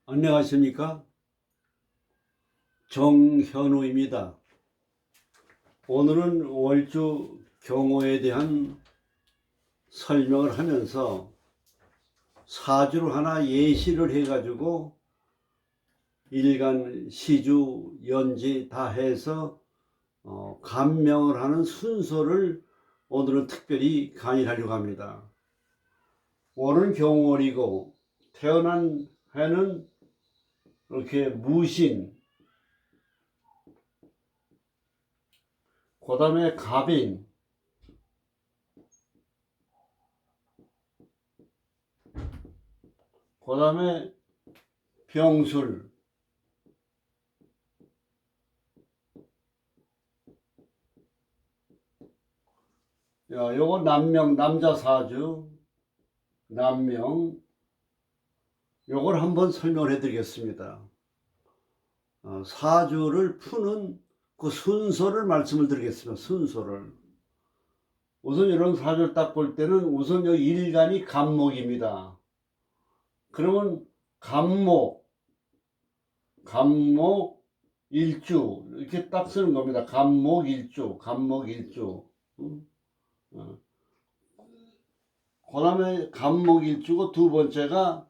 안녕하십니까? 정현우입니다. 오늘은 월주 경호에 대한 설명을 하면서 사주를 하나 예시를 해가지고 일간, 시주, 연지 다 해서 감명을 하는 순서를 오늘은 특별히 강의하려고 합니다. 월은 경월이고 태어난 해는 이렇게 무신, 그 다음에 갑인, 그 다음에 병술, 요거 남명, 남자 사주, 남명, 요걸 한번 설명을 해 드리겠습니다. 사주를 푸는 그 순서를 말씀을 드리겠습니다. 순서를. 우선 이런 사주를 딱 볼 때는 우선 여기 일간이 갑목입니다. 그러면 갑목, 일주 이렇게 딱 쓰는 겁니다. 갑목 일주, 갑목 일주. 그 다음에 갑목 일주고 두 번째가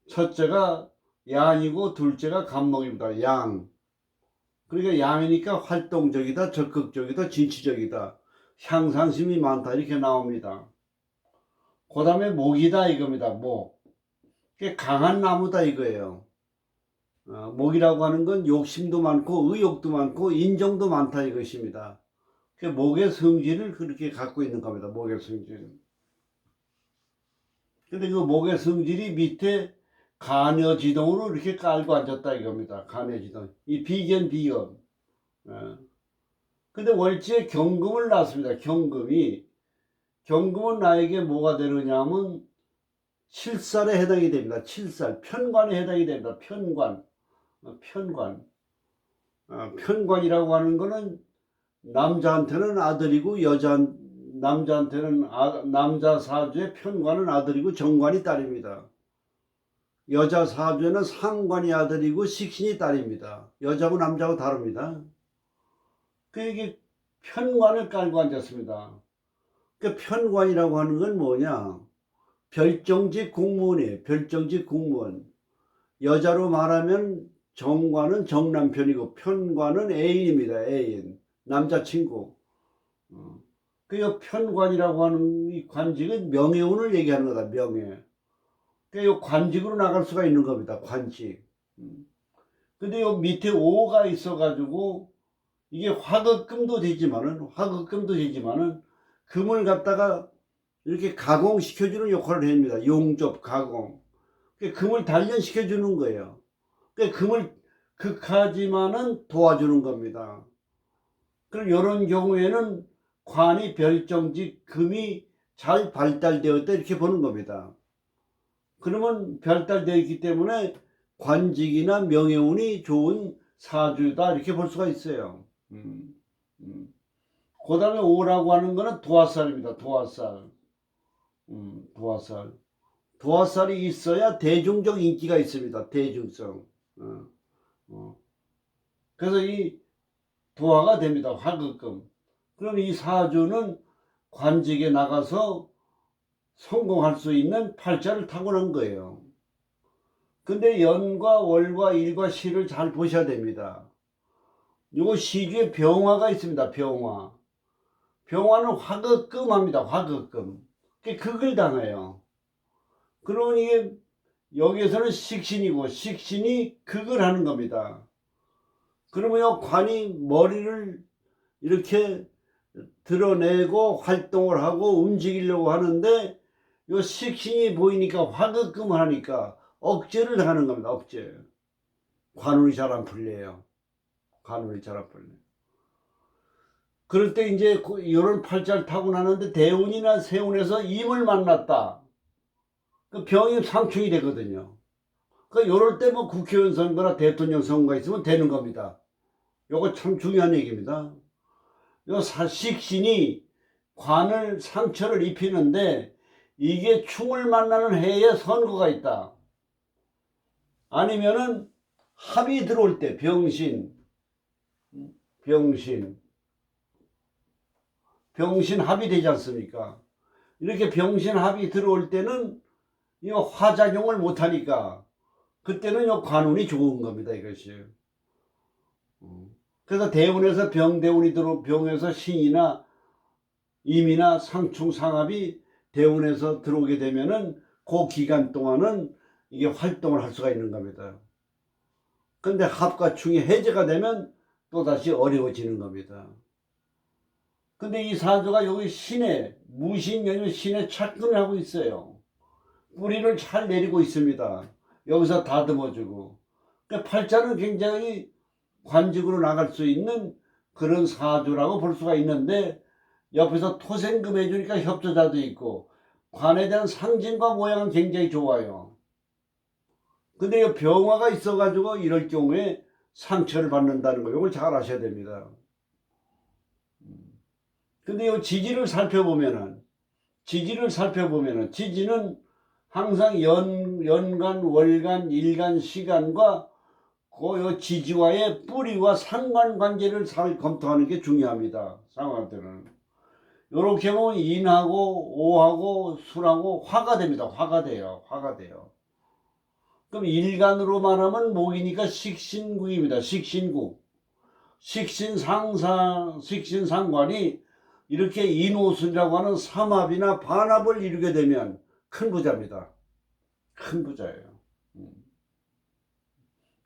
첫째가 양이고 둘째가 갑목입니다. 양. 그러니까 양이니까 활동적이다, 적극적이다, 진취적이다, 향상심이 많다 이렇게 나옵니다. 그 다음에 목이다 이겁니다. 목. 강한 나무다 이거예요. 목이라고 하는 건 욕심도 많고 의욕도 많고 인정도 많다 이것입니다. 목의 성질을 그렇게 갖고 있는 겁니다. 목의 성질. 근데 그 목의 성질이 밑에 간여지동으로 이렇게 깔고 앉았다 이겁니다. 간여지동. 이 비견. 근데 월지에 경금을 놨습니다. 경금은 나에게 뭐가 되느냐면 칠살에 해당이 됩니다. 칠살. 편관에 해당이 됩니다. 편관이라고 하는 거는 남자한테는 아들이고 남자한테는 남자 사주의 편관은 아들이고 정관이 딸입니다. 여자 사주에는 상관이 아들이고 식신이 딸입니다. 여자고 남자고 다릅니다. 이게 편관을 깔고 앉았습니다. 편관이라고 하는 건 뭐냐? 별정직 공무원이에요. 별정직 공무원. 여자로 말하면 정관은 정남편이고 편관은 애인입니다. 애인. 남자친구. 그 편관이라고 하는 이 관직은 명예운을 얘기하는 거다. 명예. 이 관직으로 나갈 수가 있는 겁니다. 관직. 근데 요 밑에 오가 있어가지고 이게 화극금도 되지만은 금을 갖다가 이렇게 가공시켜주는 역할을 합니다. 용접 가공. 금을 단련시켜주는 거예요. 금을 극하지만은 도와주는 겁니다. 그럼 이런 경우에는 관이 별정직 금이 잘 발달되었다 이렇게 보는 겁니다. 그러면 발달되어 있기 때문에 관직이나 명예운이 좋은 사주다 이렇게 볼 수가 있어요. 그 다음에 오라고 하는 거는 도화살입니다. 도화살이 있어야 대중적 인기가 있습니다. 대중성. 그래서 이 도화가 됩니다. 화극금. 그럼 이 사주는 관직에 나가서 성공할 수 있는 팔자를 타고난 거예요. 근데 연과 월과 일과 시를 잘 보셔야 됩니다. 요거 시주에 병화가 있습니다. 병화는 화극금합니다. 화극금. 극을 당해요. 그러면 이게 여기에서는 식신이고 식신이 극을 하는 겁니다. 그러면 요 관이 머리를 이렇게 드러내고 활동을 하고 움직이려고 하는데 요 식신이 보이니까 화극금을 하니까 억제를 하는 겁니다. 억제. 관운이 잘 안 풀려요. 그럴 때 이제 이런 팔자를 타고 나는데 대운이나 세운에서 임을 만났다. 그 병이 상충이 되거든요. 그러니까 이럴 때 뭐 국회의원 선거나 대통령 선거가 있으면 되는 겁니다. 요거 참 중요한 얘기입니다. 요 식신이 관을 상처를 입히는데 이게 충을 만나는 해에 선거가 있다. 아니면은 합이 들어올 때 병신 합이 되지 않습니까? 이렇게 병신 합이 들어올 때는 이 화작용을 못하니까 그때는 요 관운이 좋은 겁니다. 이것이. 그래서 대운에서 병대운이 병에서 신이나 임이나 상충 상합이 대운에서 들어오게 되면은 그 기간 동안은 이게 활동을 할 수가 있는 겁니다. 근데 합과 충이 해제가 되면 또다시 어려워지는 겁니다. 근데 이 사주가 여기 신의 무신연유 신의 착근을 하고 있어요. 뿌리를 잘 내리고 있습니다. 여기서 다듬어주고. 그러니까 팔자는 굉장히 관직으로 나갈 수 있는 그런 사주라고 볼 수가 있는데, 옆에서 토생금 해주니까 협조자도 있고 관에 대한 상징과 모양은 굉장히 좋아요. 근데 이 병화가 있어가지고 이럴 경우에 상처를 받는다는 거, 이걸 잘 아셔야 됩니다. 근데 이 지지를 살펴보면은 지지는 항상 연간, 월간, 일간, 시간과 그 지지와의 뿌리와 상관관계를 잘 검토하는 게 중요합니다. 상황들은. 이렇게 보면 인하고 오하고 술하고 화가 됩니다. 화가 돼요. 그럼 일간으로 말하면 목이니까 식신국입니다. 식신상관이 이렇게 인오술이라고 하는 삼합이나 반합을 이루게 되면 큰 부자입니다. 큰 부자예요.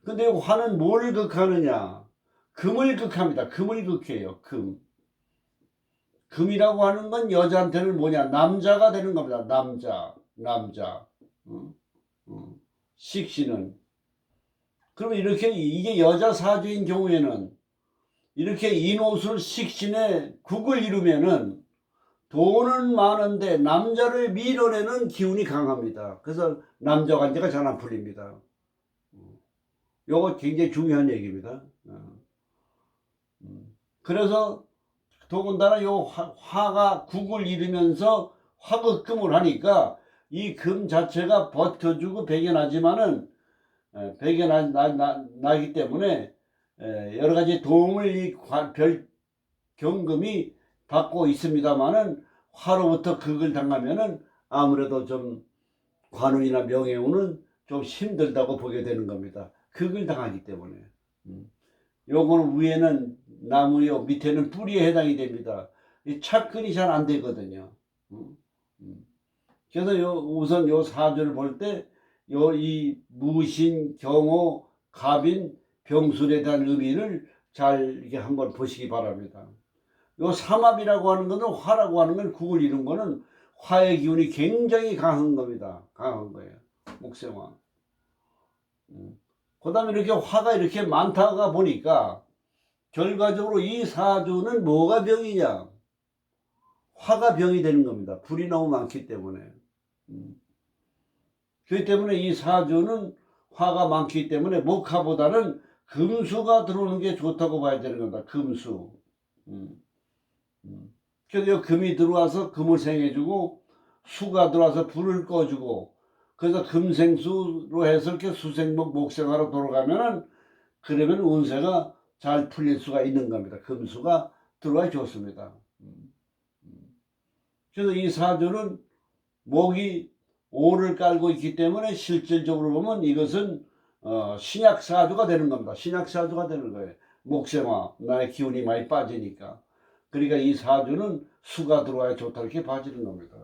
근데 화는 뭘 극하느냐? 금을 극합니다. 금을 극해요. 금이라고 하는 건 여자한테는 뭐냐? 남자가 되는 겁니다. 남자. 식신은. 그러면 이렇게 이게 여자 사주인 경우에는 이렇게 인옷을 식신에 국을 이루면은 돈은 많은데 남자를 밀어내는 기운이 강합니다. 그래서 남자 관계가 잘 안 풀립니다. 요거 굉장히 중요한 얘기입니다. 그래서 더군다나 요 화가 국을 이루면서 화극금을 하니까 이 금 자체가 버텨주고 배겨나지만은 나기 때문에 여러 가지 도움을 이 경금이 받고 있습니다만은 화로부터 극을 당하면은 아무래도 좀 관운이나 명예운은 좀 힘들다고 보게 되는 겁니다. 극을 당하기 때문에. 요거는 위에는 나무요, 밑에는 뿌리에 해당이 됩니다. 이 착근이 잘 안 되거든요. 그래서 우선 요 사주를 볼 때 이 무신, 경호, 갑인, 병술에 대한 의미를 잘 이렇게 한번 보시기 바랍니다. 요 삼합이라고 하는 것은 화라고 하는 건 국을 이룬 거는 화의 기운이 굉장히 강한 겁니다. 강한 거예요. 목생화. 그 다음에 이렇게 화가 이렇게 많다가 보니까 결과적으로 이 사주는 뭐가 병이냐? 화가 병이 되는 겁니다. 불이 너무 많기 때문에. 그렇기 때문에 이 사주는 화가 많기 때문에 목화보다는 금수가 들어오는 게 좋다고 봐야 되는 겁니다. 금수. 그래서 금이 들어와서 금을 생해주고 수가 들어와서 불을 꺼주고, 그래서 금생수로 해서 이렇게 수생목 목생화로 돌아가면은 그러면 운세가 잘 풀릴 수가 있는 겁니다. 금수가 들어와야 좋습니다. 그래서 이 사주는 목이 오를 깔고 있기 때문에 실질적으로 보면 이것은 신약사주가 되는 겁니다. 신약사주가 되는 거예요. 목생화, 나의 기운이 많이 빠지니까. 그러니까 이 사주는 수가 들어와야 좋다 이렇게 봐지는 겁니다.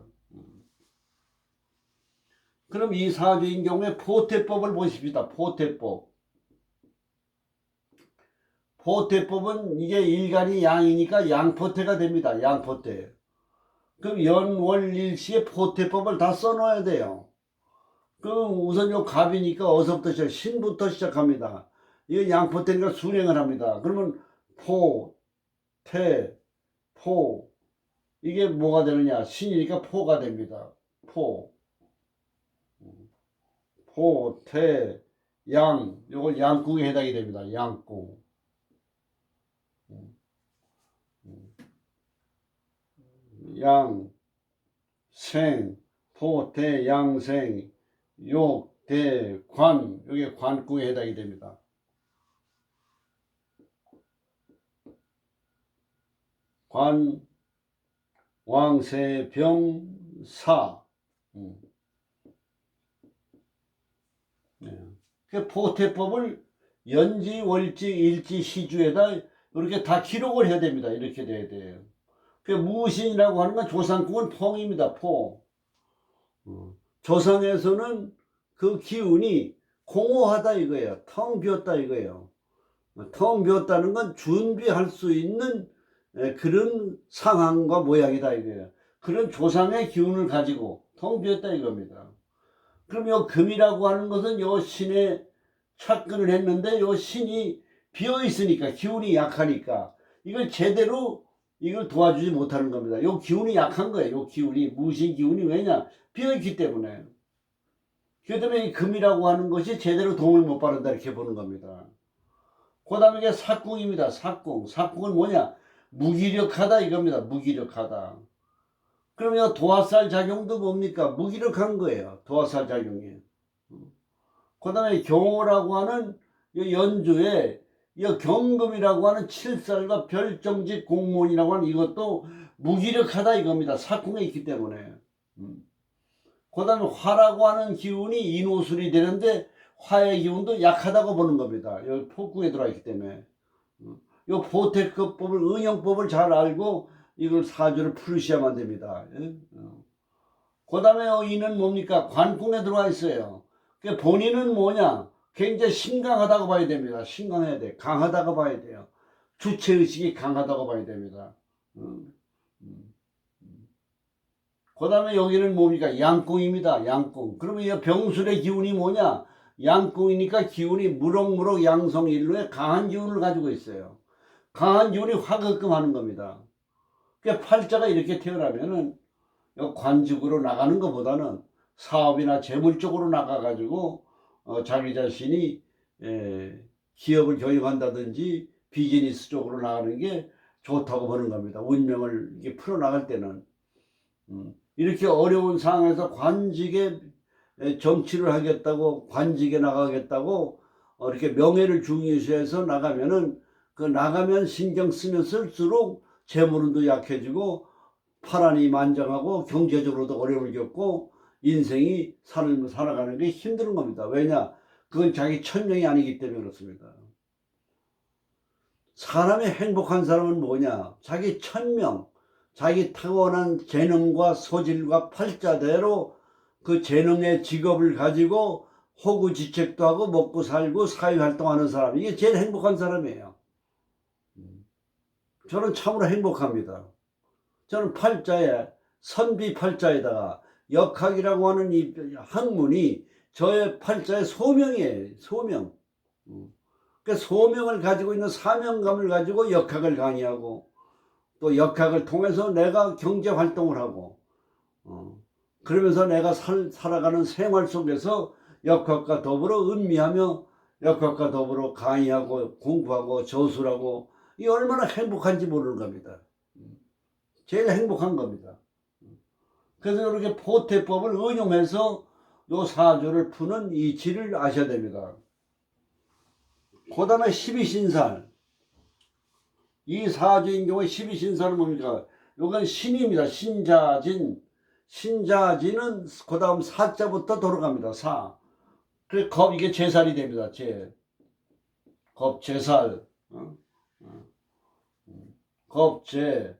그럼 이 사주인 경우에 포태법을 보십시다. 포태법은 이게 일간이 양이니까 양포태가 됩니다. 양포태. 그럼 연월일시에 포태법을 다 써놓아야 돼요. 그럼 우선 요 갑이니까 어서부터 신부터 시작합니다. 이거 양포태니까 순행을 합니다. 그러면 포 이게 뭐가 되느냐? 신이니까 포가 됩니다. 포, 태, 양, 요걸 양궁에 해당이 됩니다. 양궁. 양, 생, 포, 태, 양, 생, 욕, 대관, 이게 관궁에 해당이 됩니다. 관, 왕세, 병, 사. 네. 그 포태법을 연지, 월지, 일지, 시주에다 이렇게 다 기록을 해야 됩니다. 이렇게 돼야 돼요. 그 무신이라고 하는 건 조상궁은 펑입니다. 펑. 조상에서는 그 기운이 공허하다 이거예요. 텅 비었다 이거예요. 텅 비었다는 건 준비할 수 있는 그런 상황과 모양이다 이거예요. 그런 조상의 기운을 가지고 텅 비었다 이겁니다. 그럼 요 금이라고 하는 것은 요 신에 착근을 했는데 요 신이 비어 있으니까 기운이 약하니까 이걸 제대로 이걸 도와주지 못하는 겁니다. 요 기운이 약한 거예요. 요 기운이 무신 기운이 왜냐 비어 있기 때문에. 그 때문에 이 금이라고 하는 것이 제대로 도움을 못 받는다 이렇게 보는 겁니다. 그 다음에 이게 사궁입니다. 사궁. 사궁은 뭐냐? 무기력하다 이겁니다. 무기력하다. 그러면 도화살 작용도 뭡니까? 무기력한 거예요. 도화살 작용이. 그 다음에 경호라고 하는 연주에 이 경금이라고 하는 칠살과 별정직 공무원이라고 하는 이것도 무기력하다 이겁니다. 사궁에 있기 때문에. 그 다음에 화라고 하는 기운이 인호술이 되는데 화의 기운도 약하다고 보는 겁니다. 여기 폭궁에 들어있기 때문에. 이 보태법을, 응용법을 잘 알고 이걸 사주를 풀으셔야만 됩니다. 그 다음에 이는 뭡니까? 관궁에 들어와 있어요. 본인은 뭐냐? 굉장히 신강하다고 봐야 됩니다. 신강해야 돼. 강하다고 봐야 돼요. 주체의식이 강하다고 봐야 됩니다. 그 다음에 여기는 뭡니까? 양궁입니다. 양궁. 그러면 이 병술의 기운이 뭐냐? 양궁이니까 기운이 무럭무럭 양성일로의 강한 기운을 가지고 있어요. 강한 기운이 화급금 하는 겁니다. 그러니까 팔자가 이렇게 태어나면은 관직으로 나가는 것보다는 사업이나 재물 쪽으로 나가가지고 자기 자신이 기업을 경영한다든지 비즈니스 쪽으로 나가는 게 좋다고 보는 겁니다. 운명을 이렇게 풀어나갈 때는. 이렇게 어려운 상황에서 관직에 정치를 하겠다고 관직에 나가겠다고 이렇게 명예를 중요시해서 나가면은 그 나가면 신경 쓰면 쓸수록 재물운도 약해지고 파란이 만장하고 경제적으로도 어려움을 겪고 인생이 살아가는 게 힘든 겁니다. 왜냐? 그건 자기 천명이 아니기 때문에 그렇습니다. 사람이 행복한 사람은 뭐냐? 자기 천명, 자기 타고난 재능과 소질과 팔자대로 그 재능의 직업을 가지고 호구지책도 하고 먹고 살고 사회활동하는 사람, 이게 제일 행복한 사람이에요. 저는 참으로 행복합니다. 저는 팔자에 선비 팔자에다가 역학이라고 하는 이 학문이 저의 팔자의 소명이에요. 소명. 그 소명을 가지고 있는 사명감을 가지고 역학을 강의하고 또 역학을 통해서 내가 경제활동을 하고 그러면서 내가 살아가는 생활 속에서 역학과 더불어 음미하며 역학과 더불어 강의하고 공부하고 저술하고 이 얼마나 행복한지 모르는 겁니다. 제일 행복한 겁니다. 그래서 이렇게 포태법을 응용해서 요 사주를 푸는 이치를 아셔야 됩니다. 그 다음에 12신살. 이 사주인 경우에 12신살은 뭡니까? 이건 신입니다. 신자진. 신자진은 그 다음 사자부터 돌아갑니다. 사. 그래서 겁, 이게 제살이 됩니다. 겁, 제살. 겁, 진,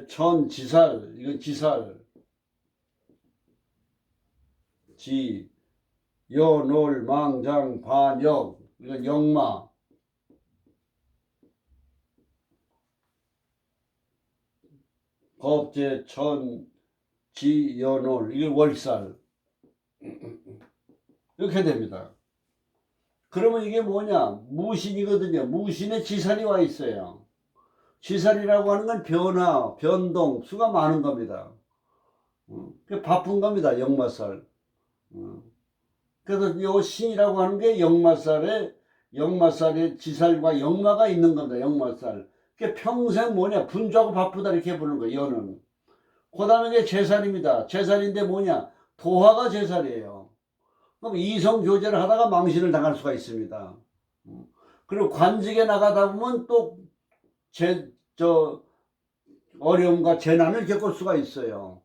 천, 지살. 이건 지살. 지, 연월, 망장, 반역. 이건 역마. 겁재, 천, 지, 연월. 이게 월살. 이렇게 됩니다. 그러면 이게 뭐냐? 무신이거든요. 무신에 지살이 와 있어요. 지살이라고 하는 건 변화, 변동, 수가 많은 겁니다. 바쁜 겁니다. 역마살. 그래서 이 신이라고 하는 게 역마살의 지살과 역마가 있는 겁니다. 역마살. 그게 평생 뭐냐 분주하고 바쁘다 이렇게 보는 거예요. 연은. 그 다음에 이제 재살입니다. 재살인데 뭐냐 도화가 재살이에요. 그럼 이성 교제를 하다가 망신을 당할 수가 있습니다. 그리고 관직에 나가다 보면 또 어려움과 재난을 겪을 수가 있어요.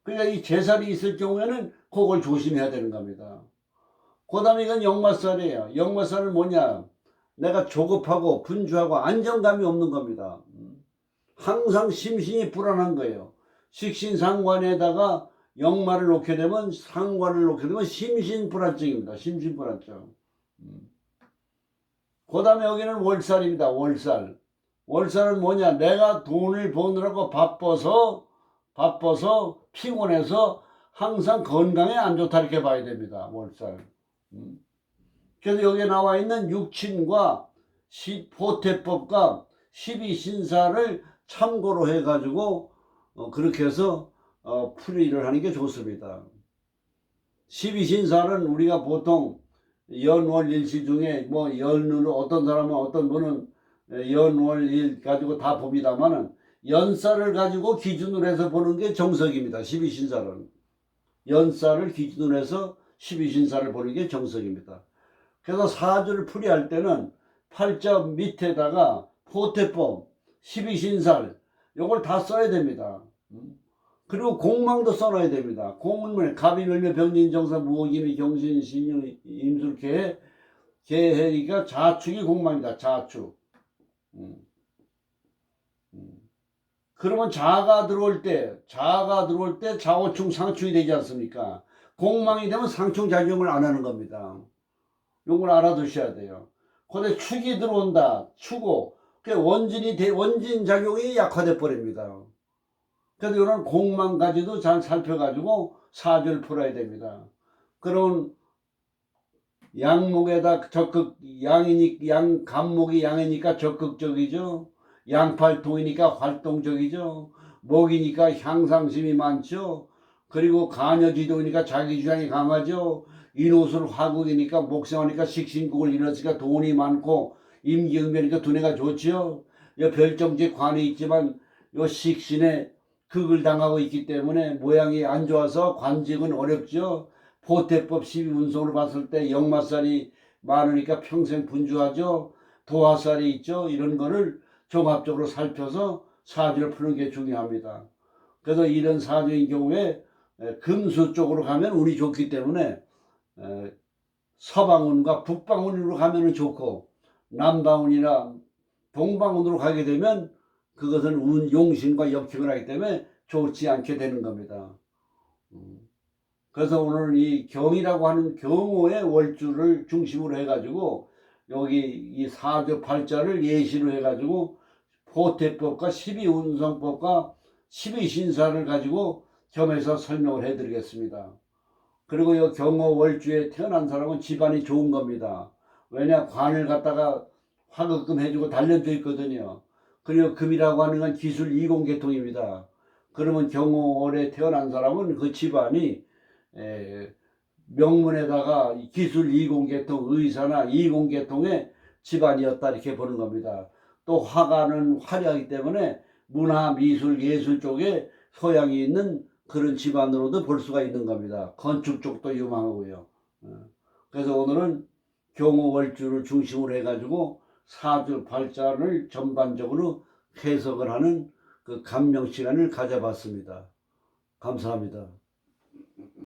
그러니까 이 재살이 있을 경우에는 그걸 조심해야 되는 겁니다. 그 다음에 이건 역마살이에요. 역마살은 뭐냐 내가 조급하고 분주하고 안정감이 없는 겁니다. 항상 심신이 불안한 거예요. 식신상관에다가 역마를 놓게 되면 상관을 놓게 되면 심신불안증입니다. 심신불안증. 그 다음에 여기는 월살입니다. 월살. 월살은 뭐냐 내가 돈을 버느라고 바빠서 피곤해서 항상 건강에 안 좋다 이렇게 봐야 됩니다. 월살. 그래서 여기에 나와 있는 육친과 보태법과 12신사를 참고로 해가지고 그렇게 해서 풀이를 하는 게 좋습니다. 12신사는 우리가 보통 연월일시 중에 뭐 연으로 어떤 사람은 어떤 분은 연월일 가지고 다 봅니다만은 연살을 가지고 기준으로 해서 보는 게 정석입니다. 12신사는 연살을 기준으로 해서 12신사를 보는 게 정석입니다. 그래서 사주를 풀이할 때는 팔자 밑에다가 포태법, 12신살 요걸 다 써야 됩니다. 그리고 공망도 써놔야 됩니다. 공은 갑인을며 병진정사 무호기미 경신 신유 임술계 계해니까 자축이 공망이다. 자축. 그러면 자가 들어올 때 자오충 상충이 되지 않습니까? 공망이 되면 상충 작용을 안 하는 겁니다. 요걸 알아두셔야 돼요. 근데 축이 들어온다. 축고 원진 작용이 약화돼 버립니다. 그래서 이런 공망까지도 잘 살펴가지고 사주를 풀어야 됩니다. 그런 양목에다 간목이 양이니까 적극적이죠. 양팔통이니까 활동적이죠. 목이니까 향상심이 많죠. 그리고 간여지도니까 자기 주장이 강하죠. 인호술 화국이니까 목생하니까 식신국을 이뤘으니까 돈이 많고 임기응변이니까 두뇌가 좋지요. 별정지 관이 있지만 요 식신에 극을 당하고 있기 때문에 모양이 안 좋아서 관직은 어렵죠. 포태법 12운성으로 봤을 때 역마살이 많으니까 평생 분주하죠. 도화살이 있죠. 이런 거를 종합적으로 살펴서 사주를 푸는 게 중요합니다. 그래서 이런 사주인 경우에 금수 쪽으로 가면 운이 좋기 때문에 서방운과 북방운으로 가면 좋고 남방운이나 동방운으로 가게 되면 그것은 용신과 역행을 하기 때문에 좋지 않게 되는 겁니다. 그래서 오늘 이 경이라고 하는 경호의 월주를 중심으로 해가지고 여기 이 사주 팔자를 예시로 해가지고 포태법과 12운성법과 12신사를 가지고 겸해서 설명을 해드리겠습니다. 그리고 이 경호 월주에 태어난 사람은 집안이 좋은 겁니다. 왜냐 관을 갖다가 화급금 해주고 단련돼 있거든요. 그리고 금이라고 하는 건 기술 이공계통입니다. 그러면 경호월에 태어난 사람은 그 집안이 명문에다가 기술 이공계통 의사나 이공계통의 집안이었다 이렇게 보는 겁니다. 또 화가는 화려하기 때문에 문화 미술 예술 쪽에 소양이 있는 그런 집안으로도 볼 수가 있는 겁니다. 건축 쪽도 유망하고요. 그래서 오늘은 경호월주를 중심으로 해가지고 사주 팔자를 전반적으로 해석을 하는 그 감명 시간을 가져봤습니다. 감사합니다.